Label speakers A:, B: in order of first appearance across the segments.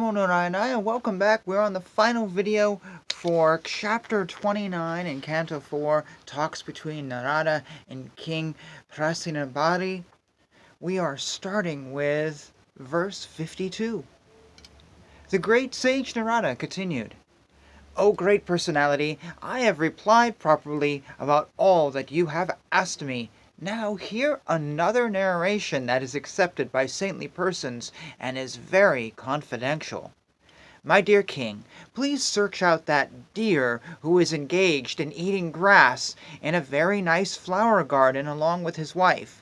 A: Namo Narayana, and welcome back. We're on the final video for chapter 29 in Canto 4, Talks Between Narada and King Pracinabarhi. We are starting with verse 52. The great sage Narada continued, "O great personality, I have replied properly about all that you have asked me. Now hear another narration that is accepted by saintly persons and is very confidential. My dear king, please search out that deer who is engaged in eating grass in a very nice flower garden along with his wife.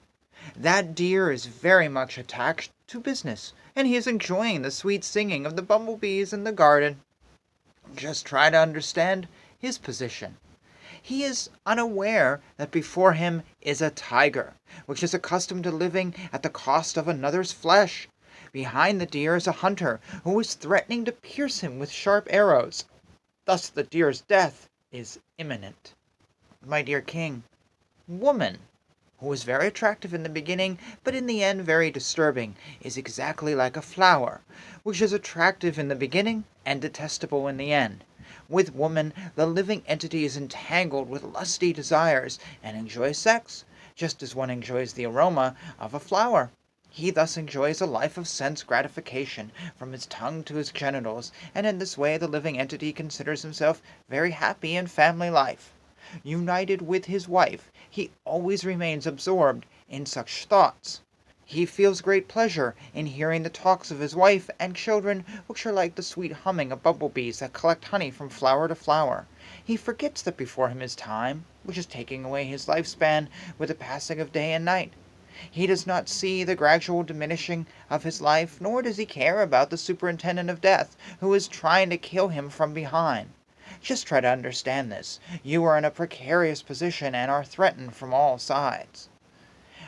A: That deer is very much attached to business, and he is enjoying the sweet singing of the bumblebees in the garden. Just try to understand his position. He is unaware that before him is a tiger, which is accustomed to living at the cost of another's flesh. Behind the deer is a hunter who is threatening to pierce him with sharp arrows. Thus the deer's death is imminent. My dear king, woman, who is very attractive in the beginning, but in the end very disturbing, is exactly like a flower, which is attractive in the beginning and detestable in the end. With woman, the living entity is entangled with lusty desires and enjoys sex, just as one enjoys the aroma of a flower. He thus enjoys a life of sense gratification from his tongue to his genitals, and in this way the living entity considers himself very happy in family life. United with his wife, he always remains absorbed in such thoughts. He feels great pleasure in hearing the talks of his wife and children, which are like the sweet humming of bumblebees that collect honey from flower to flower. He forgets that before him is time, which is taking away his lifespan with the passing of day and night. He does not see the gradual diminishing of his life, nor does he care about the superintendent of death, who is trying to kill him from behind. Just try to understand this. You are in a precarious position and are threatened from all sides.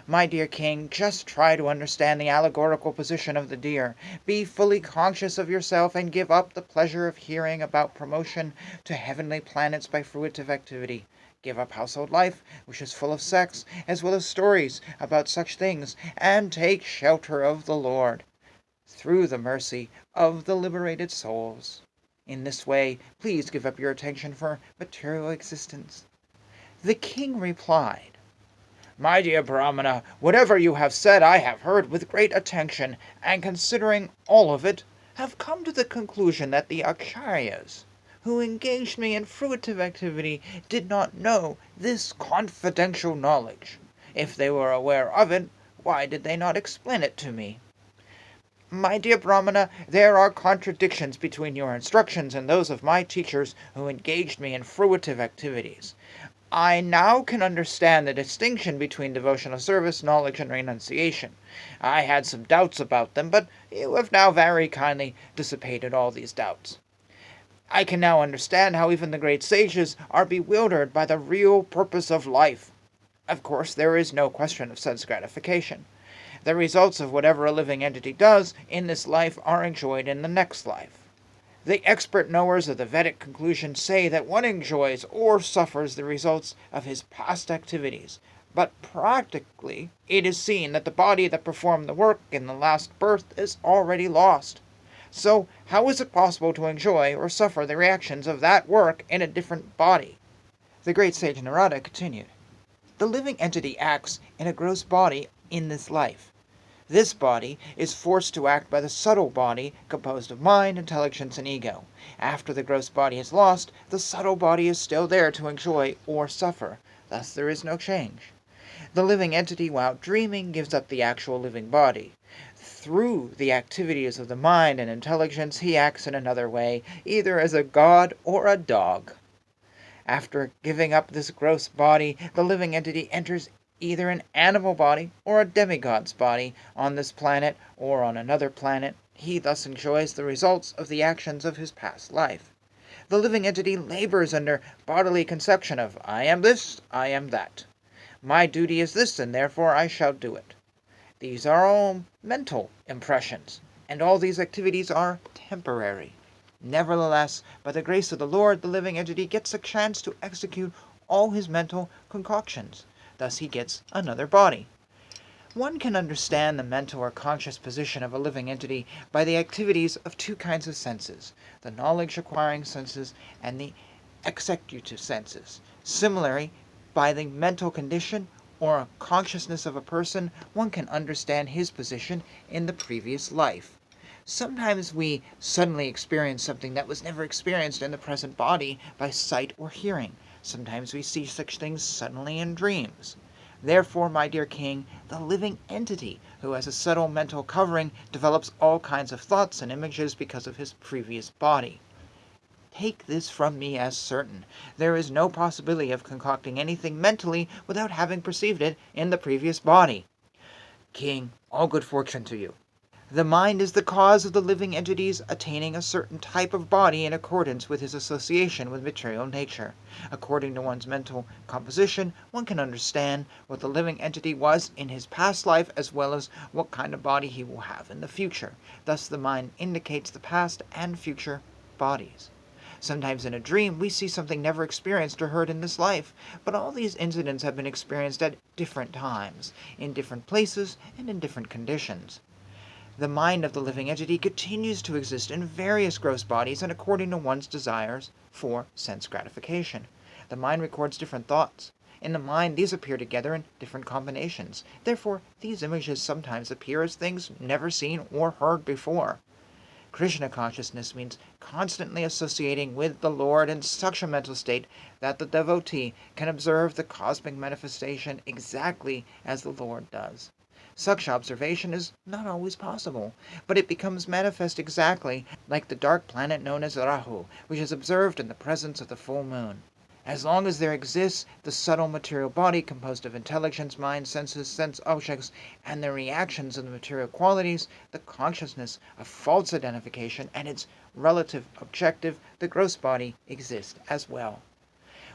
A: My dear king, just try to understand the allegorical position of the deer. Be fully conscious of yourself and give up the pleasure of hearing about promotion to heavenly planets by fruitive activity. Give up household life, which is full of sex, as well as stories about such things, and take shelter of the Lord, through the mercy of the liberated souls. In this way, please give up your attention for material existence." The king replied, "My dear Brahmana, whatever you have said I have heard with great attention, and considering all of it, have come to the conclusion that the acharyas who engaged me in fruitive activity did not know this confidential knowledge. If they were aware of it, why did they not explain it to me? My dear Brahmana, there are contradictions between your instructions and those of my teachers who engaged me in fruitive activities. I now can understand the distinction between devotional service, knowledge, and renunciation. I had some doubts about them, but you have now very kindly dissipated all these doubts. I can now understand how even the great sages are bewildered by the real purpose of life. Of course, there is no question of sense gratification. The results of whatever a living entity does in this life are enjoyed in the next life. The expert knowers of the Vedic conclusion say that one enjoys or suffers the results of his past activities, but practically it is seen that the body that performed the work in the last birth is already lost. So how is it possible to enjoy or suffer the reactions of that work in a different body?" The great sage Narada continued, "The living entity acts in a gross body in this life. This body is forced to act by the subtle body composed of mind, intelligence, and ego. After the gross body is lost, the subtle body is still there to enjoy or suffer. Thus there is no change. The living entity, while dreaming, gives up the actual living body. Through the activities of the mind and intelligence, he acts in another way, either as a god or a dog. After giving up this gross body, the living entity enters either an animal body or a demigod's body on this planet or on another planet. He thus enjoys the results of the actions of his past life. The living entity labors under bodily conception of, I am this, I am that. My duty is this, and therefore I shall do it. These are all mental impressions, and all these activities are temporary. Nevertheless, by the grace of the Lord, the living entity gets a chance to execute all his mental concoctions. Thus he gets another body. One can understand the mental or conscious position of a living entity by the activities of two kinds of senses, the knowledge-acquiring senses and the executive senses. Similarly, by the mental condition or consciousness of a person, one can understand his position in the previous life. Sometimes we suddenly experience something that was never experienced in the present body by sight or hearing. Sometimes we see such things suddenly in dreams. Therefore, my dear king, the living entity who has a subtle mental covering develops all kinds of thoughts and images because of his previous body. Take this from me as certain. There is no possibility of concocting anything mentally without having perceived it in the previous body. King, all good fortune to you. The mind is the cause of the living entity's attaining a certain type of body in accordance with his association with material nature. According to one's mental composition, one can understand what the living entity was in his past life as well as what kind of body he will have in the future. Thus the mind indicates the past and future bodies. Sometimes in a dream we see something never experienced or heard in this life, but all these incidents have been experienced at different times, in different places, and in different conditions. The mind of the living entity continues to exist in various gross bodies and according to one's desires for sense gratification. The mind records different thoughts. In the mind, these appear together in different combinations. Therefore, these images sometimes appear as things never seen or heard before. Krishna consciousness means constantly associating with the Lord in such a mental state that the devotee can observe the cosmic manifestation exactly as the Lord does. Such observation is not always possible, but it becomes manifest exactly like the dark planet known as Rahu, which is observed in the presence of the full moon. As long as there exists the subtle material body composed of intelligence, mind, senses, sense objects, and the reactions of the material qualities, the consciousness of false identification and its relative objective, the gross body, exist as well.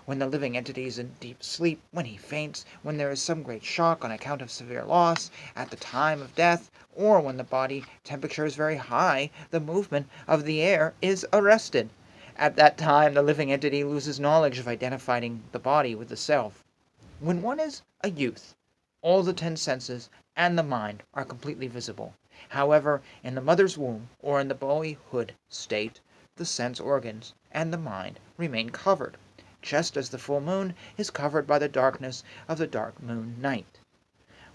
A: When the living entity is in deep sleep, when he faints, when there is some great shock on account of severe loss, at the time of death, or when the body temperature is very high, the movement of the air is arrested. At that time, the living entity loses knowledge of identifying the body with the self. When one is a youth, all the 10 senses and the mind are completely visible. However, in the mother's womb or in the boyhood state, the sense organs and the mind remain covered, just as the full moon is covered by the darkness of the dark moon night.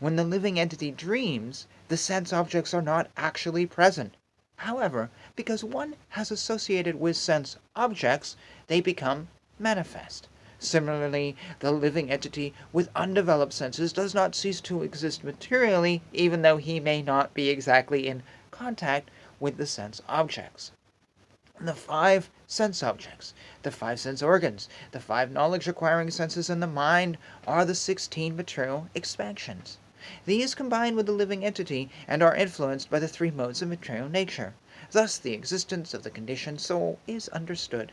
A: When the living entity dreams, the sense objects are not actually present. However, because one has associated with sense objects, they become manifest. Similarly, the living entity with undeveloped senses does not cease to exist materially, even though he may not be exactly in contact with the sense objects. The 5 sense objects, the 5 sense organs, the 5 knowledge-acquiring senses, and the mind are the 16 material expansions. These combine with the living entity and are influenced by the 3 modes of material nature. Thus the existence of the conditioned soul is understood.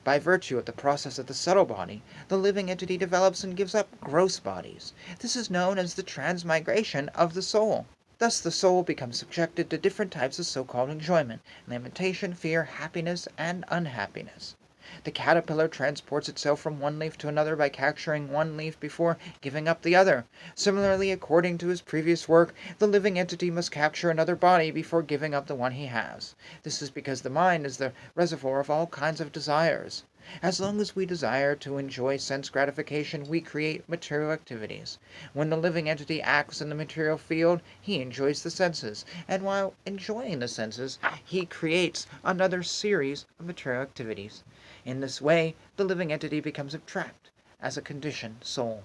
A: By virtue of the process of the subtle body, the living entity develops and gives up gross bodies. This is known as the transmigration of the soul. Thus the soul becomes subjected to different types of so-called enjoyment, lamentation, fear, happiness, and unhappiness. The caterpillar transports itself from one leaf to another by capturing one leaf before giving up the other. Similarly, according to his previous work, the living entity must capture another body before giving up the one he has. This is because the mind is the reservoir of all kinds of desires. As long as we desire to enjoy sense gratification, we create material activities. When the living entity acts in the material field, he enjoys the senses, and while enjoying the senses, he creates another series of material activities. In this way, the living entity becomes trapped as a conditioned soul.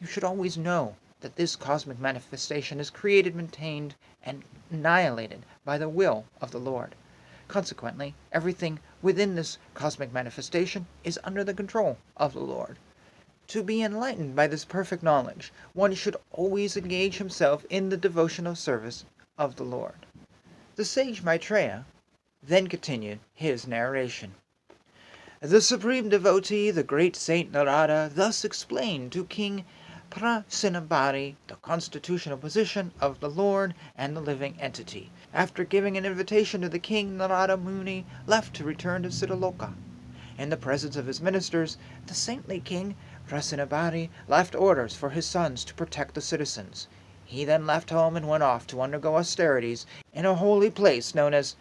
A: You should always know that this cosmic manifestation is created, maintained, and annihilated by the will of the Lord. Consequently, everything within this cosmic manifestation is under the control of the Lord. To be enlightened by this perfect knowledge, one should always engage himself in the devotional service of the Lord. The sage Maitreya then continued his narration. The supreme devotee, the great saint Narada, thus explained to King Pracinabarhi the constitutional position of the Lord and the living entity. After giving an invitation to the king, Narada Muni left to return to Siddhaloka. In the presence of his ministers, the saintly king Pracinabarhi left orders for his sons to protect the citizens. He then left home and went off to undergo austerities in a holy place known as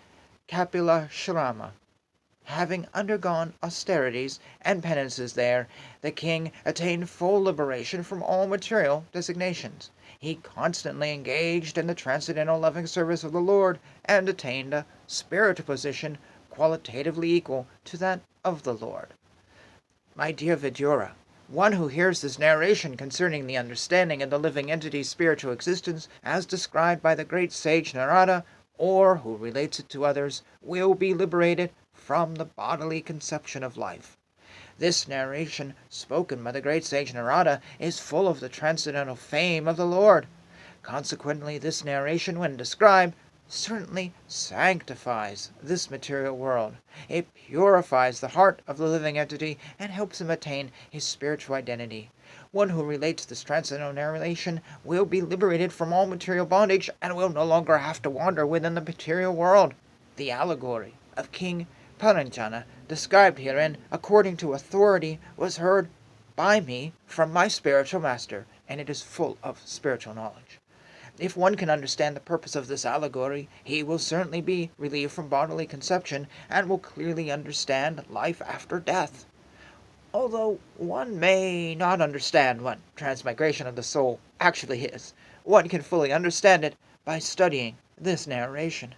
A: Kapila Shrama. Having undergone austerities and penances there, the king attained full liberation from all material designations. He constantly engaged in the transcendental loving service of the Lord and attained a spiritual position qualitatively equal to that of the Lord. My dear Vidura, one who hears this narration concerning the understanding of the living entity's spiritual existence as described by the great sage Narada, or who relates it to others, will be liberated from the bodily conception of life. This narration, spoken by the great sage Narada, is full of the transcendental fame of the Lord. Consequently, this narration, when described, certainly sanctifies this material world. It purifies the heart of the living entity and helps him attain his spiritual identity. One who relates this transcendental narration will be liberated from all material bondage and will no longer have to wander within the material world. The allegory of King Paranjana, described herein according to authority, was heard by me from my spiritual master, and it is full of spiritual knowledge. If one can understand the purpose of this allegory, he will certainly be relieved from bodily conception and will clearly understand life after death. Although one may not understand what transmigration of the soul actually is, one can fully understand it by studying this narration.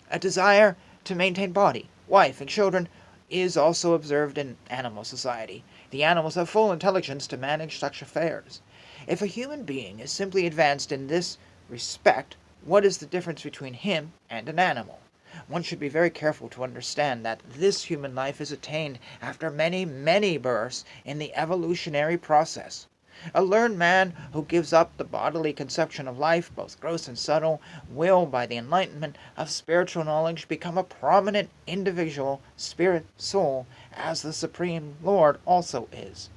A: A desire to maintain body, wife, and children is also observed in animal society. The animals have full intelligence to manage such affairs. If a human being is simply advanced in this respect, what is the difference between him and an animal? One should be very careful to understand that this human life is attained after many, many births in the evolutionary process. A learned man who gives up the bodily conception of life, both gross and subtle, will, by the enlightenment of spiritual knowledge, become a prominent individual spirit soul, as the Supreme Lord also is.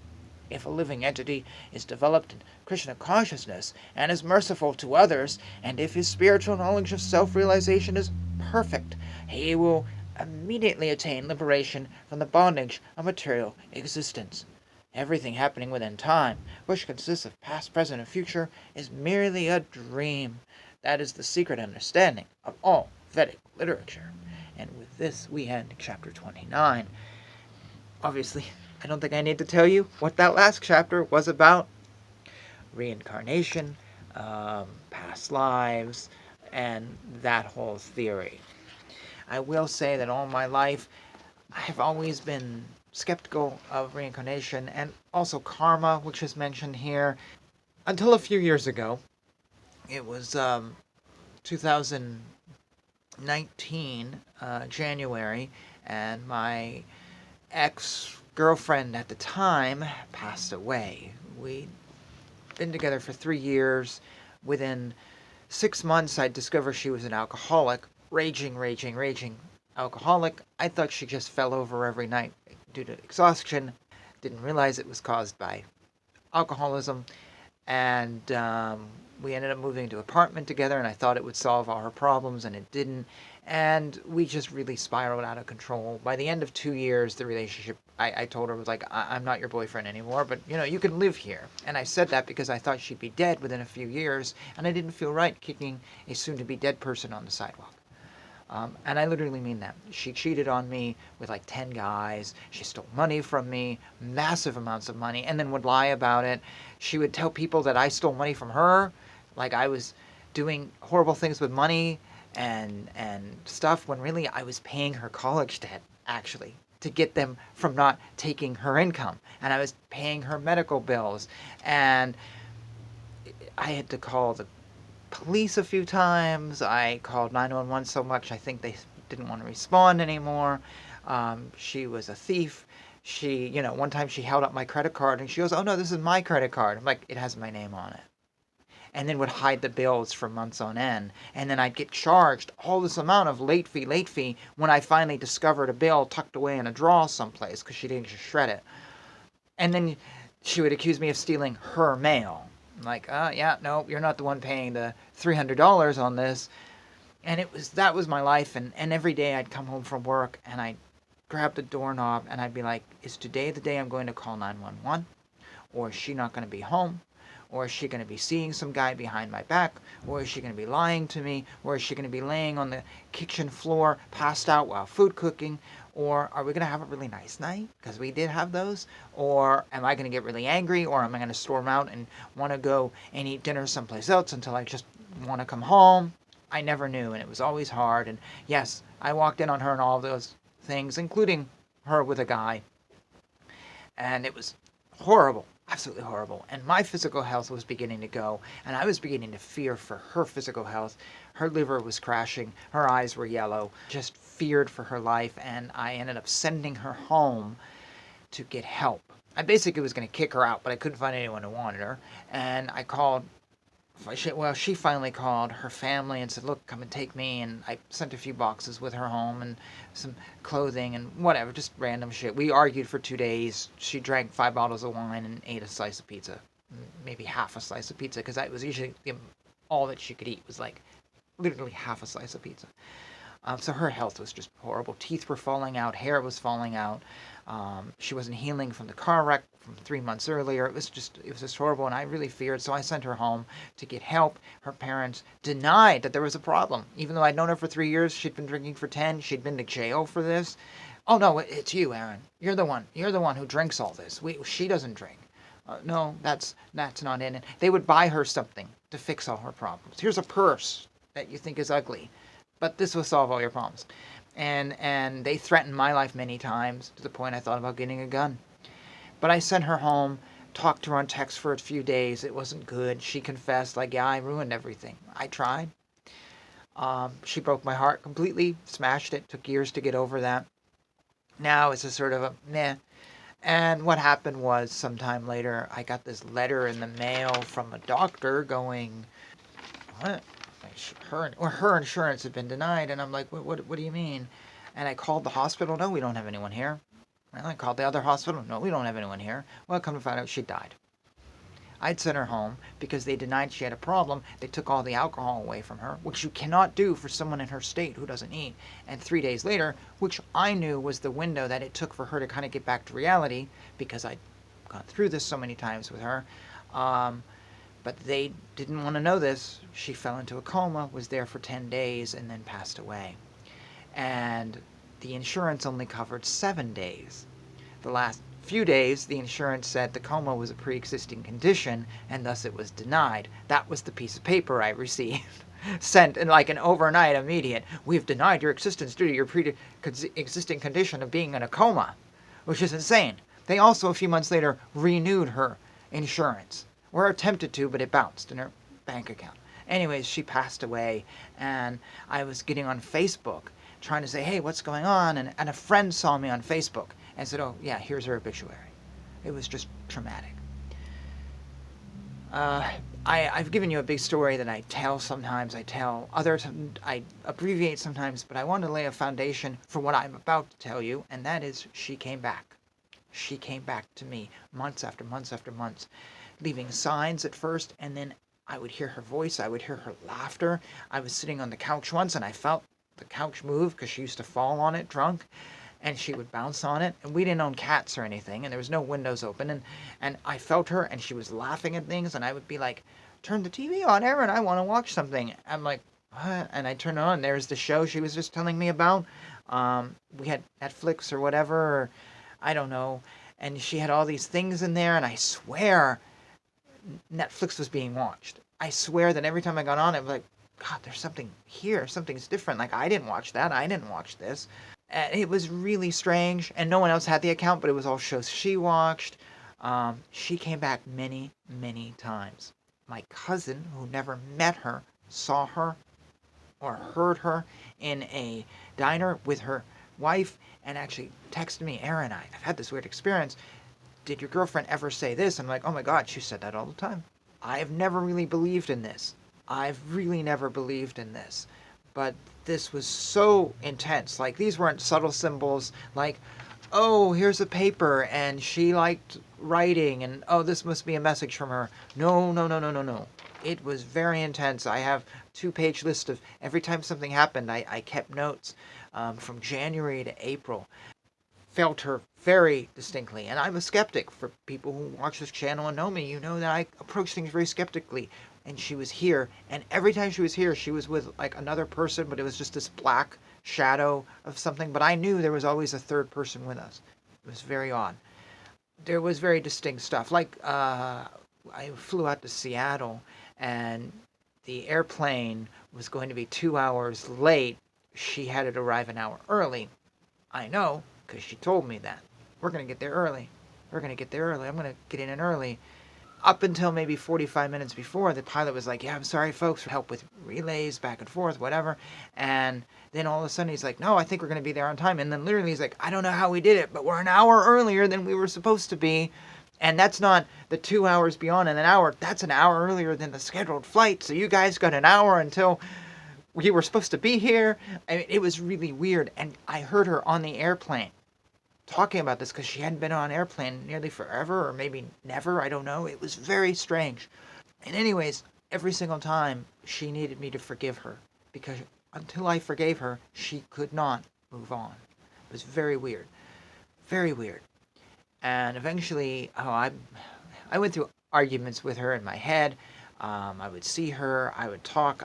A: If a living entity is developed in Krishna consciousness and is merciful to others, and if his spiritual knowledge of self-realization is perfect, he will immediately attain liberation from the bondage of material existence. Everything happening within time, which consists of past, present, and future, is merely a dream. That is the secret understanding of all Vedic literature. And with this, we end chapter 29. Obviously, I don't think I need to tell you what that last chapter was about. Reincarnation, past lives, and that whole theory. I will say that all my life, I have always been skeptical of reincarnation and also karma, which is mentioned here, until a few years ago. It was 2019, January, and my ex-girlfriend at the time passed away. We'd been together for 3 years. Within 6 months, I discovered she was an alcoholic, raging alcoholic. I thought she just fell over every night due to exhaustion. Didn't realize it was caused by alcoholism. And we ended up moving into an apartment together, and I thought it would solve all her problems, and it didn't. And we just really spiraled out of control. By the end of 2 years, the relationship, I told her, was like, I'm not your boyfriend anymore, but, you can live here. And I said that because I thought she'd be dead within a few years, and I didn't feel right kicking a soon-to-be dead person on the sidewalk. And I literally mean that. She cheated on me with like 10 guys. She stole money from me, massive amounts of money, and then would lie about it. She would tell people that I stole money from her, like I was doing horrible things with money and stuff, when really I was paying her college debt, actually, to get them from not taking her income. And I was paying her medical bills. And I had to call the police a few times. I called 911 so much I think they didn't want to respond anymore. She was a thief. She, one time she held up my credit card and she goes, "Oh no, this is my credit card." I'm like, "It has my name on it." And then would hide the bills for months on end. And then I'd get charged all this amount of late fee when I finally discovered a bill tucked away in a drawer someplace because she didn't just shred it. And then she would accuse me of stealing her mail. I'm like, yeah, no, you're not the one paying the $300 on this. And that was my life. And every day I'd come home from work and I'd grab the doorknob and I'd be like, is today the day I'm going to call 911? Or is she not going to be home? Or is she going to be seeing some guy behind my back? Or is she going to be lying to me? Or is she going to be laying on the kitchen floor, passed out while food cooking? Or are we going to have a really nice night? Because we did have those. Or am I going to get really angry? Or am I going to storm out and want to go and eat dinner someplace else until I just want to come home? I never knew, and it was always hard. And yes, I walked in on her and all of those things, including her with a guy. And it was horrible, absolutely horrible. And my physical health was beginning to go, and I was beginning to fear for her physical health. Her liver was crashing, her eyes were yellow, just feared for her life, and I ended up sending her home to get help. I basically was going to kick her out, but I couldn't find anyone who wanted her, and I called. She finally called her family and said, look, come and take me, and I sent a few boxes with her home and some clothing and whatever, just random shit. We argued for 2 days. She drank 5 bottles of wine and ate a slice of pizza, maybe half a slice of pizza, because that was usually all that she could eat was like literally half a slice of pizza. So her health was just horrible. Teeth were falling out, hair was falling out. She wasn't healing from the car wreck from 3 months earlier. It was just horrible, and I really feared. So I sent her home to get help. Her parents denied that there was a problem, even though I'd known her for 3 years. She'd been drinking for 10. She'd been to jail for this. Oh no, it's you, Aaron. You're the one who drinks all this. She doesn't drink. No, that's not in it. They would buy her something to fix all her problems. Here's a purse that you think is ugly, but this will solve all your problems. And they threatened my life many times, to the point I thought about getting a gun. But I sent her home, talked to her on text for a few days. It wasn't good. She confessed, like, yeah, I ruined everything. I tried. She broke my heart completely, smashed it, took years to get over that. Now it's a sort of a meh. And what happened was, sometime later, I got this letter in the mail from a doctor going, what? Her insurance had been denied, and I'm like, what do you mean? And I called the hospital. No, we don't have anyone here. Well, I called the other hospital. No, we don't have anyone here. Well, come to find out, she died. I'd sent her home because they denied she had a problem. They took all the alcohol away from her, which you cannot do for someone in her state who doesn't eat. And 3 days later, which I knew was the window that it took for her to kind of get back to reality, because I'd gone through this so many times with her. But they didn't want to know this. She fell into a coma, was there for 10 days, and then passed away. And the insurance only covered 7 days. The last few days, the insurance said the coma was a pre-existing condition, and thus it was denied. That was the piece of paper I received. Sent in like an overnight, immediate. We've denied your existence due to your pre-existing condition of being in a coma, which is insane. They also, a few months later, renewed her insurance. Or attempted to, but it bounced in her bank account. Anyways, she passed away, and I was getting on Facebook trying to say, hey, what's going on? And a friend saw me on Facebook and said, oh, yeah, here's her obituary. It was just traumatic. I've given you a big story that I tell sometimes. I tell others, I abbreviate sometimes, but I want to lay a foundation for what I'm about to tell you, and that is she came back. She came back to me months after months after months, leaving signs at first, and then I would hear her voice, I would hear her laughter. I was sitting on the couch once, and I felt the couch move, because she used to fall on it drunk, and she would bounce on it, and we didn't own cats or anything, and there was no windows open, and I felt her, and she was laughing at things, and I would be like, turn the TV on, Aaron, I want to watch something. I'm like, what? And I turn it on, there's the show she was just telling me about. We had Netflix or whatever, or I don't know, and she had all these things in there, and I swear Netflix was being watched. I swear that every time I got on, it was like, God, there's something here. Something's different. Like, I didn't watch that. I didn't watch this. And it was really strange. And no one else had the account, but it was all shows she watched. She came back many, many times. My cousin, who never met her, saw her or heard her in a diner with her wife and actually texted me, Aaron, I've had this weird experience. Did your girlfriend ever say this? I'm like, oh my God, she said that all the time. I've never really believed in this. I've really never believed in this. But this was so intense. Like, these weren't subtle symbols like, oh, here's a paper and she liked writing and, oh, this must be a message from her. No. It was very intense. I have 2-page list of every time something happened. I kept notes from January to April. felt her very distinctly. And I'm a skeptic. For people who watch this channel and know me, you know that I approach things very skeptically. And she was here, and every time she was here, she was with like another person, but it was just this black shadow of something. But I knew there was always a third person with us. It was very odd. There was very distinct stuff. Like I flew out to Seattle, and the airplane was going to be 2 hours late. She had it arrive an hour early. I know, because she told me that. We're going to get there early. We're going to get there early. I'm going to get in early. Up until maybe 45 minutes before, the pilot was like, yeah, I'm sorry, folks, for help with relays, back and forth, whatever. And then all of a sudden he's like, no, I think we're going to be there on time. And then literally he's like, I don't know how we did it, but we're an hour earlier than we were supposed to be. And that's not the 2 hours beyond and an hour. That's an hour earlier than the scheduled flight. So you guys got an hour until we were supposed to be here. I mean, it was really weird. And I heard her on the airplane talking about this because she hadn't been on an airplane nearly forever, or maybe never, I don't know. It was very strange. And anyways, every single time she needed me to forgive her, because until I forgave her, she could not move on. It was very weird. Very weird. And eventually, I went through arguments with her in my head. I would see her, I would talk,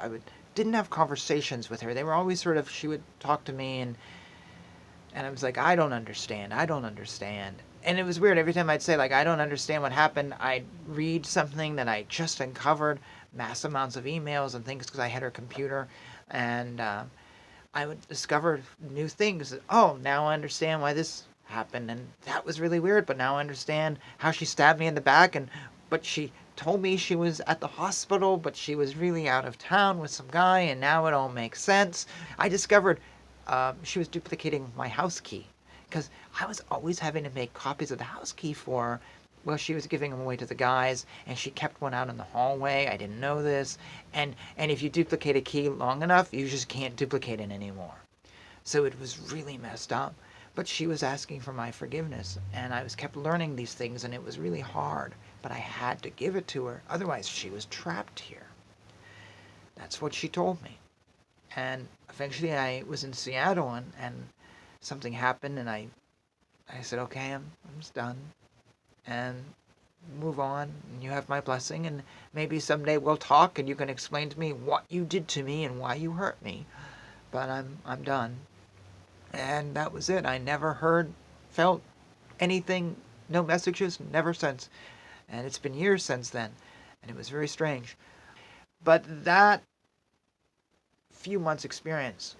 A: didn't have conversations with her. They were always sort of, she would talk to me, and I was like, I don't understand. And it was weird. Every time I'd say, like, I don't understand what happened, I'd read something that I just uncovered, mass amounts of emails and things, because I had her computer. And I would discover new things. Oh, now I understand why this happened. And that was really weird. But now I understand how she stabbed me in the back. But she told me she was at the hospital, but she was really out of town with some guy. And now it all makes sense. I discovered she was duplicating my house key, because I was always having to make copies of the house key for her. Well, she was giving them away to the guys, and she kept one out in the hallway. I didn't know this. And if you duplicate a key long enough, you just can't duplicate it anymore. So it was really messed up. But she was asking for my forgiveness, and I kept learning these things, and it was really hard. But I had to give it to her. Otherwise, she was trapped here. That's what she told me. And eventually I was in Seattle, and something happened, and I said, okay, I'm just done. And move on, and you have my blessing, and maybe someday we'll talk, and you can explain to me what you did to me and why you hurt me. But I'm done. And that was it. I never felt anything, no messages, never since. And it's been years since then, and it was very strange. But that few months experience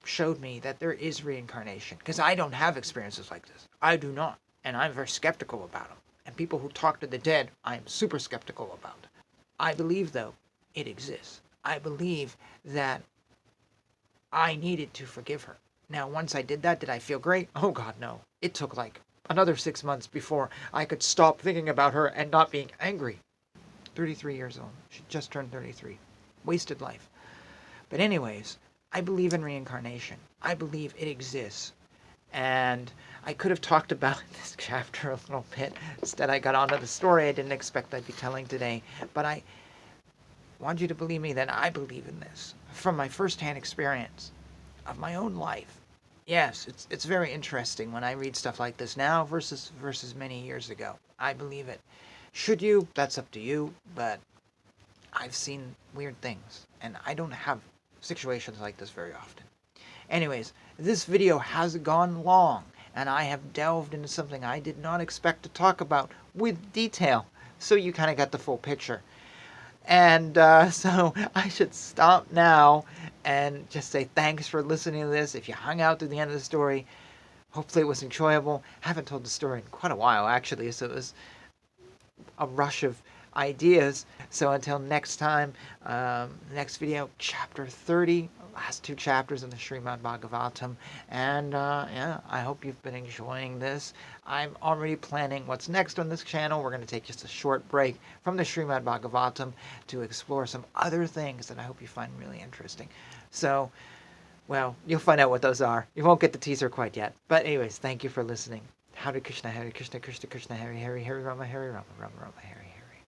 A: showed me that there is reincarnation, because I don't have experiences like this. I do not, and I'm very skeptical about them. And people who talk to the dead, I'm super skeptical about. I believe, though, it exists. I believe that I needed to forgive her. Now, once I did that, did I feel great? Oh God, no. It took like another 6 months before I could stop thinking about her and not being angry. 33 years old. She just turned 33. Wasted life. But anyways, I believe in reincarnation. I believe it exists. And I could have talked about this chapter a little bit. Instead, I got onto the story I didn't expect I'd be telling today. But I want you to believe me that I believe in this from my first-hand experience of my own life. Yes, it's very interesting when I read stuff like this now versus many years ago. I believe it. Should you? That's up to you. But I've seen weird things, and I don't have situations like this very often. Anyways, this video has gone long, and I have delved into something I did not expect to talk about with detail, so you kind of got the full picture. And so I should stop now and just say thanks for listening to this. If you hung out to the end of the story, hopefully it was enjoyable. I haven't told the story in quite a while, actually, so it was a rush of ideas. So until next time, next video, chapter 30, last 2 chapters in the Srimad Bhagavatam. And yeah, I hope you've been enjoying this. I'm already planning what's next on this channel. We're going to take just a short break from the Srimad Bhagavatam to explore some other things that I hope you find really interesting. So, well, you'll find out what those are. You won't get the teaser quite yet. But anyways, thank you for listening. Hare Krishna, Krishna Krishna, Hare Hare, Hare Rama, Rama Rama, Hare.